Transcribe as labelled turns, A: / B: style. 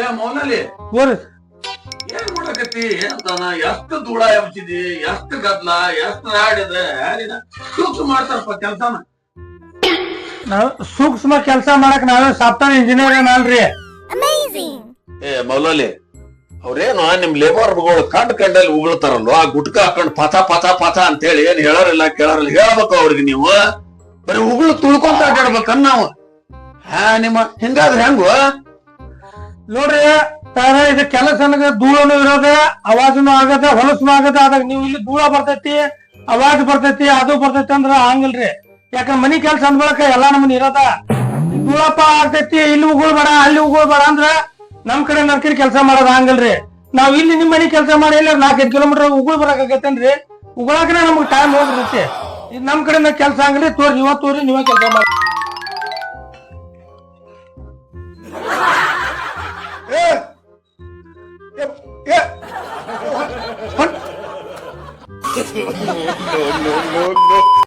A: ಏ ಮೌನಲ್ಲಿ
B: ಬೋರಿ
A: ಏನ್ ಮಾಡಕತ್ತಿ ಅಂತಾನ ಎಷ್ಟು ಧೂಳ ಎಬ್ಸಿದಿ ಎಷ್ಟು ಗದ್ಲ ಎಷ್ಟು ರಾಡಿದ ಸೂಕ್ಷ್ಮ ಮಾಡ್ತಾರಪ್ಪ ಕೆಲ್ಸನ.
B: ನಾವ್ ಸೂಕ್ಷ್ಮ ಕೆಲಸ ಮಾಡಕ್ ನಾವೇ ಸಾಫ್ಟ್ವೇರ್ ಇಂಜಿನಿಯರ್ ಅಲ್ರಿ.
A: ಏ ಮೌಲಲ್ಲಿ ಅವ್ರೇನು ನಿಮ್ ಲೇಬರ್ಗಳು ಕಂಡಲ್ಲಿ ಉಗುಳ್ತಾರಲ್ವ ಆ ಗುಟ್ಕ ಹಾಕೊಂಡ್ ಪಥ ಪಥ ಪಥ ಅಂತ ಹೇಳಿ ಏನ್ ಹೇಳೋರಿಲ್ಲ ಕೇಳೋರಿಲ್ಲ. ಹೇಳ್ಬೇಕು ಅವ್ರಿಗೆ ನೀವು ಬರೀ ಉಗುಳು ತುಳ್ಕೊಂತ ಅಡ್ಡಾಡ್ಬೇಕನ್ ನಾವು. ನಿಮ್ಮ ಹಿಂಗಾದ್ರೆ ಹೆಂಗು
B: ನೋಡ್ರಿ ತಾರ ಇದು ಕೆಲಸ ಧೂಳನು ಇರೋದ ಅವಾಜನು ಆಗದ ಹೊಲಸನು ಆಗದ. ಅದಾಗ ನೀವು ಇಲ್ಲಿ ಧೂಳ ಬರ್ತೈತಿ ಅವಾಜ್ ಬರ್ತೈತಿ ಅದು ಬರ್ತೈತಿ ಅಂದ್ರ ಹಂಗಿಲ್ರಿ. ಯಾಕಂದ್ರ ಮನಿ ಕೆಲ್ಸ ಅಂದ್ಬಳಕ ಎಲ್ಲಾ ನಮ್ಮನ್ ಇರೋದ. ಧೂಳಪ್ಪ ಆಗ್ತೈತಿ ಇಲ್ಲಿ ಉಗುಳ್ಬೇಡ ಅಲ್ಲಿ ಉಗುಳ್ಬೇಡ ಅಂದ್ರ ನಮ್ ಕಡೆ ನರ್ಕಿನ ಕೆಲಸ ಮಾಡೋದ್ ಹಂಗಲ್ರಿ. ನಾವ್ ಇಲ್ಲಿ ನಿಮ್ ಮನಿ ಕೆಲಸ ಮಾಡಿ ಇಲ್ಲ 4-5 ಕಿಲೋಮೀಟರ್ ಉಗುಳ್ ಬರಕತ್ತೇನ್ರಿ. ಉಗುಳಾಕನೆ ನಮ್ಗ್ ಟೈಮ್ ಹೋಗ್ಬಿಡ್ತೈತಿ. ಇದು ನಮ್ ಕಡೆ ಕೆಲಸ ಹಂಗಲ್ರಿ. ತೋರಿ ನೀವೇ ಕೆಲಸ ಮಾಡಿ.
A: No.